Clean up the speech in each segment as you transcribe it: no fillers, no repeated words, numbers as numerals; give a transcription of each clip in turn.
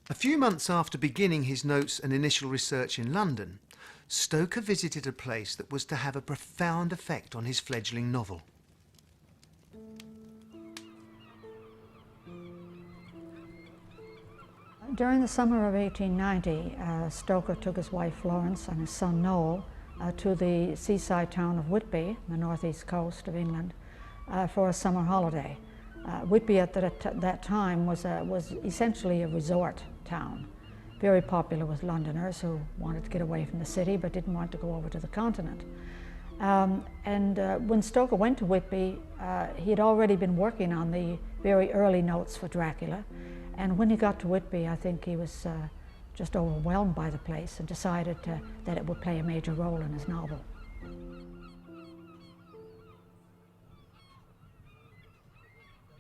A few months after beginning his notes and initial research in London, Stoker visited a place that was to have a profound effect on his fledgling novel. During the summer of 1890, Stoker took his wife Florence and his son Noel to the seaside town of Whitby, the northeast coast of England, for a summer holiday. Whitby at that time was essentially a resort town, very popular with Londoners who wanted to get away from the city but didn't want to go over to the continent. When Stoker went to Whitby, he had already been working on the very early notes for Dracula, and when he got to Whitby, I think he was just overwhelmed by the place and decided that it would play a major role in his novel.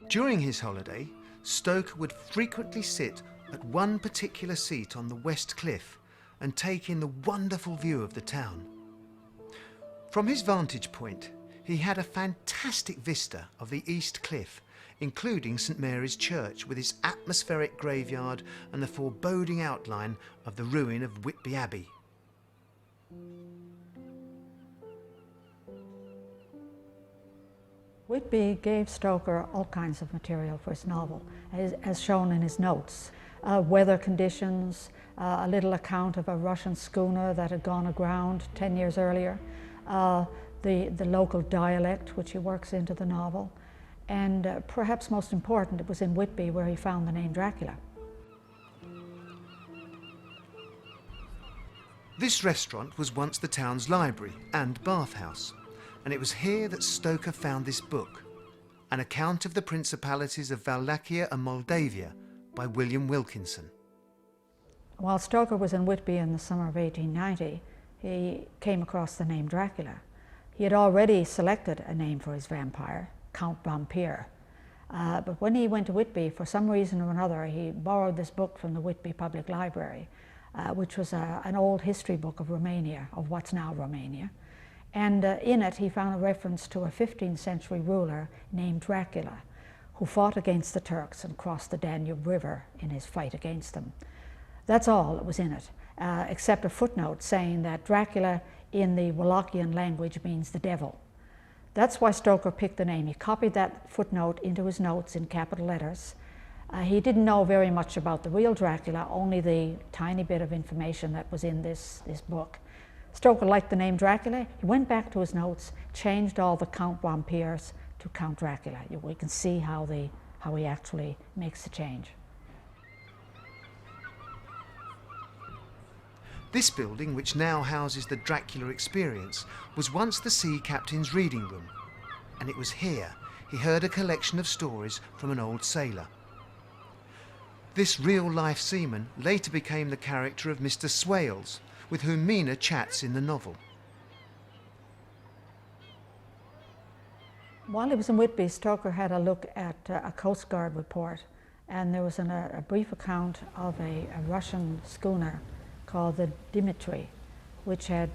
During his holiday, Stoker would frequently sit at one particular seat on the West Cliff and take in the wonderful view of the town. From his vantage point, he had a fantastic vista of the East Cliff, including St Mary's Church with its atmospheric graveyard and the foreboding outline of the ruin of Whitby Abbey. Whitby gave Stoker all kinds of material for his novel, as shown in his notes. Weather conditions, a little account of a Russian schooner that had gone aground 10 years earlier, the local dialect which he works into the novel, and perhaps most important, it was in Whitby where he found the name Dracula. This restaurant was once the town's library and bathhouse, and it was here that Stoker found this book, an account of the principalities of Wallachia and Moldavia by William Wilkinson. While Stoker was in Whitby in the summer of 1890, he came across the name Dracula. He had already selected a name for his vampire, Count Vampire. But when he went to Whitby, for some reason or another, he borrowed this book from the Whitby Public Library, which was an old history book of Romania, of what's now Romania. And in it, he found a reference to a 15th century ruler named Dracula, who fought against the Turks and crossed the Danube River in his fight against them. That's all that was in it, except a footnote saying that Dracula in the Wallachian language means the devil. That's why Stoker picked the name. He copied that footnote into his notes in capital letters. He didn't know very much about the real Dracula, only the tiny bit of information that was in this book. Stoker liked the name Dracula. He went back to his notes, changed all the Count Vampires to Count Dracula. We can see how he actually makes the change. This building, which now houses the Dracula Experience, was once the sea captain's reading room, and it was here he heard a collection of stories from an old sailor. This real-life seaman later became the character of Mr. Swales, with whom Mina chats in the novel. While he was in Whitby, Stoker had a look at a Coast Guard report, and there was a brief account of a Russian schooner called the Dimitri, which had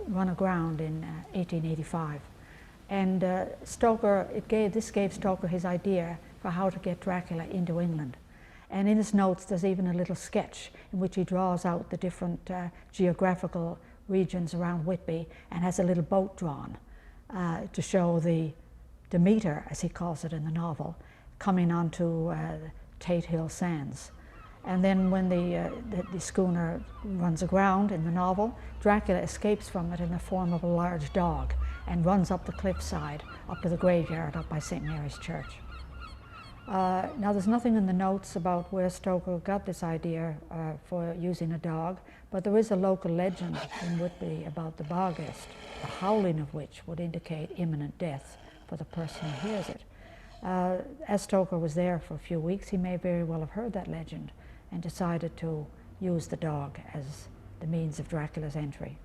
run aground in 1885. And this gave Stoker his idea for how to get Dracula into England. And in his notes, there's even a little sketch in which he draws out the different geographical regions around Whitby and has a little boat drawn to show the Demeter, as he calls it in the novel, coming onto Tate Hill Sands. And then when the schooner runs aground in the novel, Dracula escapes from it in the form of a large dog and runs up the cliffside, up to the graveyard up by St. Mary's Church. Now, there's nothing in the notes about where Stoker got this idea for using a dog, but there is a local legend in Whitby about the Barghest, the howling of which would indicate imminent death for the person who hears it. As Stoker was there for a few weeks, he may very well have heard that legend and decided to use the dog as the means of Dracula's entry.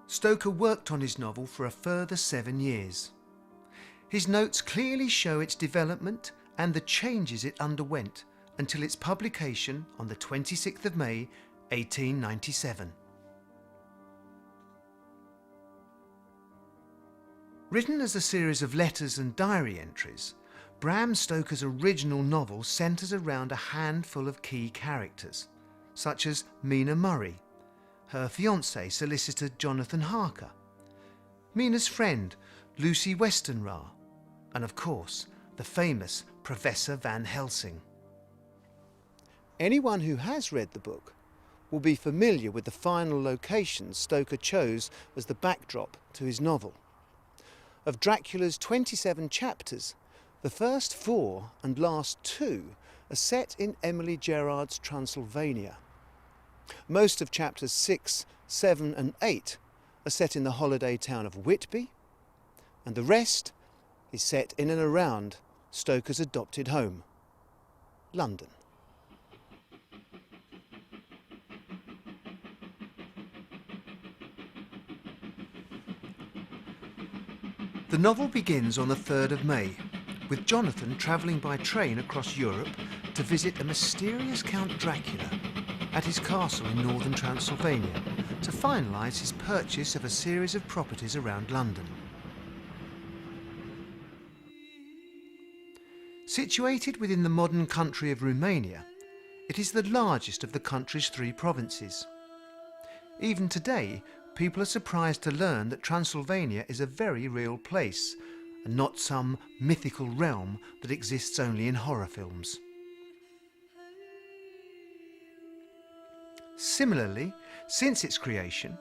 Stoker worked on his novel for a further 7 years. His notes clearly show its development and the changes it underwent until its publication on the 26th of May, 1897. Written as a series of letters and diary entries, Bram Stoker's original novel centres around a handful of key characters, such as Mina Murray, her fiancé, solicitor Jonathan Harker, Mina's friend, Lucy Westenra, and of course, the famous Professor Van Helsing. Anyone who has read the book will be familiar with the final locations Stoker chose as the backdrop to his novel. Of Dracula's 27 chapters, the first 4 and last 2 are set in Emily Gerard's Transylvania. Most of chapters 6, 7 and 8 are set in the holiday town of Whitby, and the rest is set in and around Stoker's adopted home, London. The novel begins on the 3rd of May, with Jonathan travelling by train across Europe to visit a mysterious Count Dracula at his castle in northern Transylvania to finalise his purchase of a series of properties around London. Situated within the modern country of Romania, it is the largest of the country's 3 provinces. Even today, people are surprised to learn that Transylvania is a very real place and not some mythical realm that exists only in horror films. Similarly, since its creation,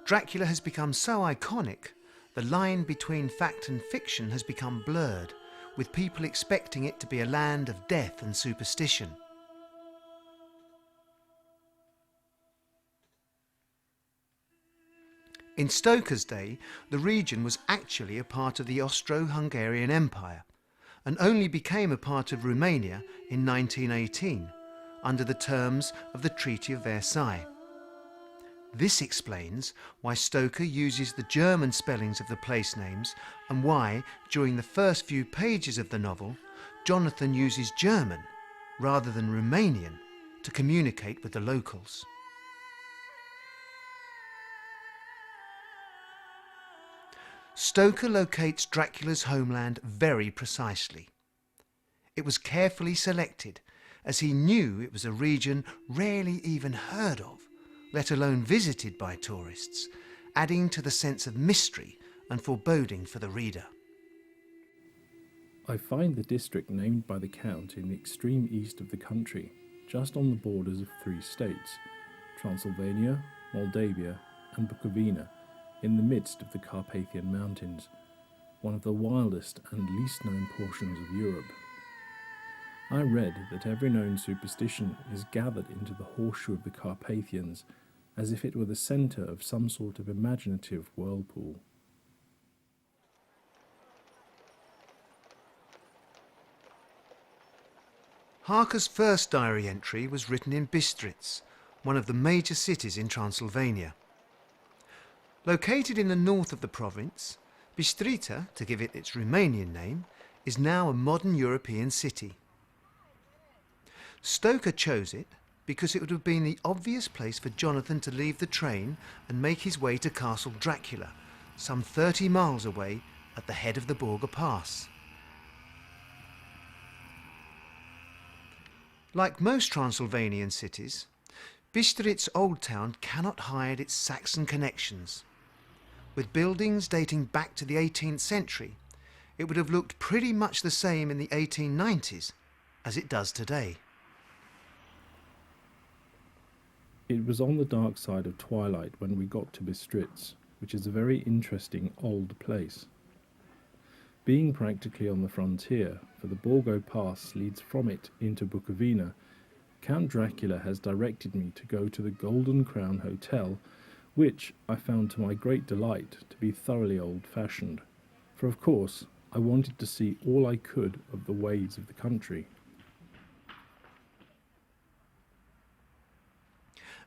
Dracula has become so iconic, the line between fact and fiction has become blurred, with people expecting it to be a land of death and superstition. In Stoker's day, the region was actually a part of the Austro-Hungarian Empire and only became a part of Romania in 1918 under the terms of the Treaty of Versailles. This explains why Stoker uses the German spellings of the place names and why, during the first few pages of the novel, Jonathan uses German rather than Romanian to communicate with the locals. Stoker locates Dracula's homeland very precisely. It was carefully selected, as he knew it was a region rarely even heard of, let alone visited by tourists, adding to the sense of mystery and foreboding for the reader. I find the district named by the Count in the extreme east of the country, just on the borders of 3 states, Transylvania, Moldavia and Bukovina, in the midst of the Carpathian Mountains, one of the wildest and least known portions of Europe. I read that every known superstition is gathered into the horseshoe of the Carpathians, as if it were the centre of some sort of imaginative whirlpool. Harker's first diary entry was written in Bistritz, one of the major cities in Transylvania. Located in the north of the province, Bistritz, to give it its Romanian name, is now a modern European city. Stoker chose it because it would have been the obvious place for Jonathan to leave the train and make his way to Castle Dracula, some 30 miles away at the head of the Borgo Pass. Like most Transylvanian cities, Bistritz Old Town cannot hide its Saxon connections. With buildings dating back to the 18th century, it would have looked pretty much the same in the 1890s as it does today. It was on the dark side of twilight when we got to Bistritz, which is a very interesting old place. Being practically on the frontier, for the Borgo Pass leads from it into Bukovina, Count Dracula has directed me to go to the Golden Crown Hotel, which I found to my great delight to be thoroughly old-fashioned, for of course I wanted to see all I could of the ways of the country.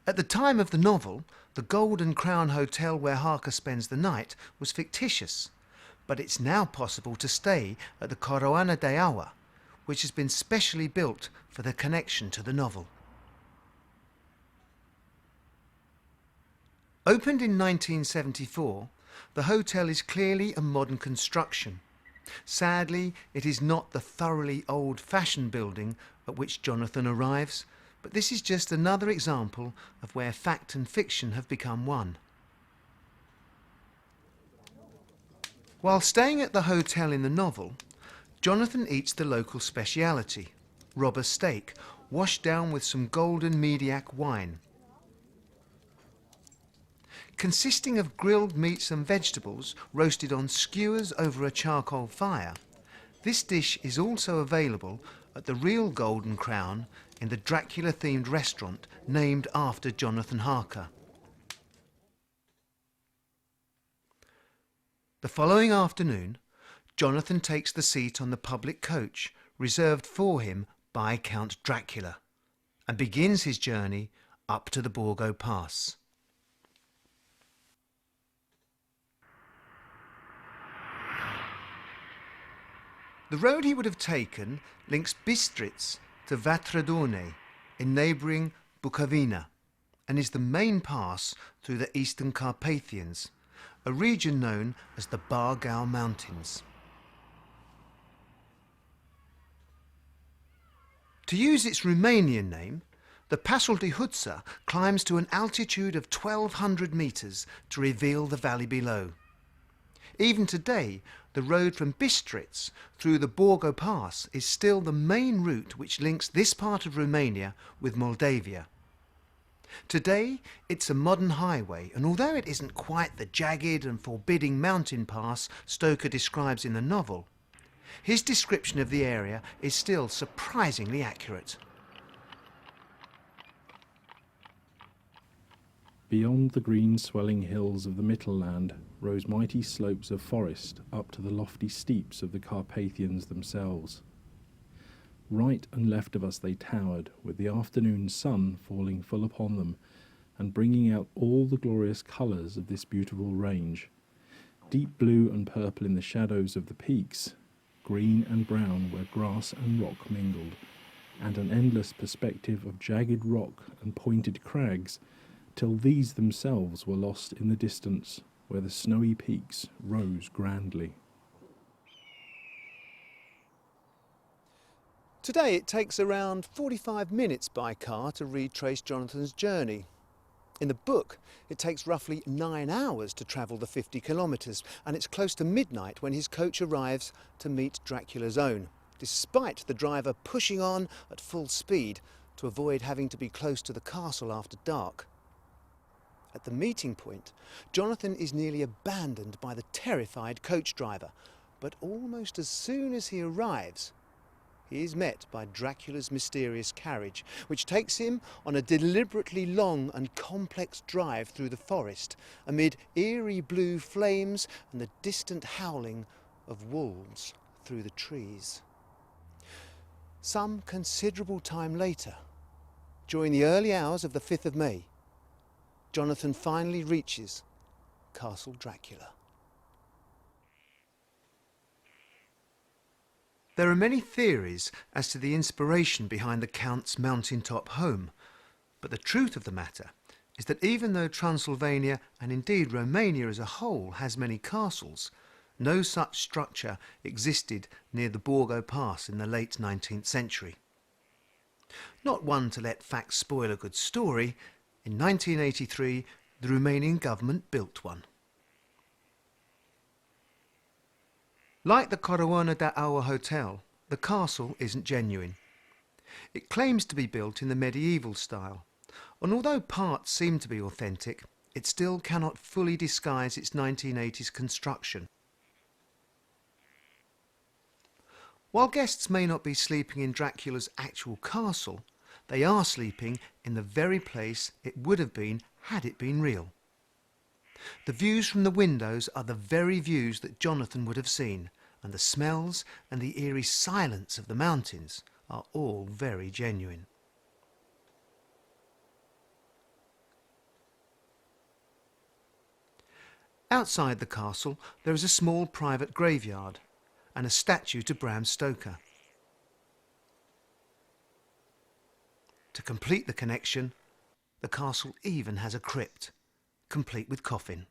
At the time of the novel, the Golden Crown Hotel where Harker spends the night was fictitious, but it's now possible to stay at the Coroana de Aua, which has been specially built for the connection to the novel. Opened in 1974, the hotel is clearly a modern construction. Sadly, it is not the thoroughly old-fashioned building at which Jonathan arrives, but this is just another example of where fact and fiction have become one. While staying at the hotel in the novel, Jonathan eats the local speciality, robber steak, washed down with some golden Mediac wine. Consisting of grilled meats and vegetables roasted on skewers over a charcoal fire, this dish is also available at the real Golden Crown in the Dracula-themed restaurant named after Jonathan Harker. The following afternoon, Jonathan takes the seat on the public coach reserved for him by Count Dracula and begins his journey up to the Borgo Pass. The road he would have taken links Bistritz to Vatradorne in neighbouring Bukovina and is the main pass through the Eastern Carpathians, a region known as the Bargau Mountains. To use its Romanian name, the Pasul de Hutsa climbs to an altitude of 1,200 metres to reveal the valley below. Even today, the road from Bistritz through the Borgo Pass is still the main route which links this part of Romania with Moldavia. Today, it's a modern highway, and although it isn't quite the jagged and forbidding mountain pass Stoker describes in the novel, his description of the area is still surprisingly accurate. Beyond the green swelling hills of the Mittelland rose mighty slopes of forest up to the lofty steeps of the Carpathians themselves. Right and left of us they towered, with the afternoon sun falling full upon them and bringing out all the glorious colours of this beautiful range. Deep blue and purple in the shadows of the peaks, green and brown where grass and rock mingled, and an endless perspective of jagged rock and pointed crags, till these themselves were lost in the distance, where the snowy peaks rose grandly. Today it takes around 45 minutes by car to retrace Jonathan's journey. In the book, it takes roughly 9 hours to travel the 50 kilometres, and it's close to midnight when his coach arrives to meet Dracula's own, despite the driver pushing on at full speed to avoid having to be close to the castle after dark. At the meeting point, Jonathan is nearly abandoned by the terrified coach driver, but almost as soon as he arrives, he is met by Dracula's mysterious carriage, which takes him on a deliberately long and complex drive through the forest, amid eerie blue flames and the distant howling of wolves through the trees. Some considerable time later, during the early hours of the 5th of May, Jonathan finally reaches Castle Dracula. There are many theories as to the inspiration behind the Count's mountaintop home, but the truth of the matter is that even though Transylvania, and indeed Romania as a whole, has many castles, no such structure existed near the Borgo Pass in the late 19th century. Not one to let facts spoil a good story, in 1983 the Romanian government built one. Like the Coroana da Aur Hotel, the castle isn't genuine. It claims to be built in the medieval style, and although parts seem to be authentic, it still cannot fully disguise its 1980s construction. While guests may not be sleeping in Dracula's actual castle, they are sleeping in the very place it would have been had it been real. The views from the windows are the very views that Jonathan would have seen, and the smells and the eerie silence of the mountains are all very genuine. Outside the castle there is a small private graveyard and a statue to Bram Stoker. To complete the connection, the castle even has a crypt, complete with coffin.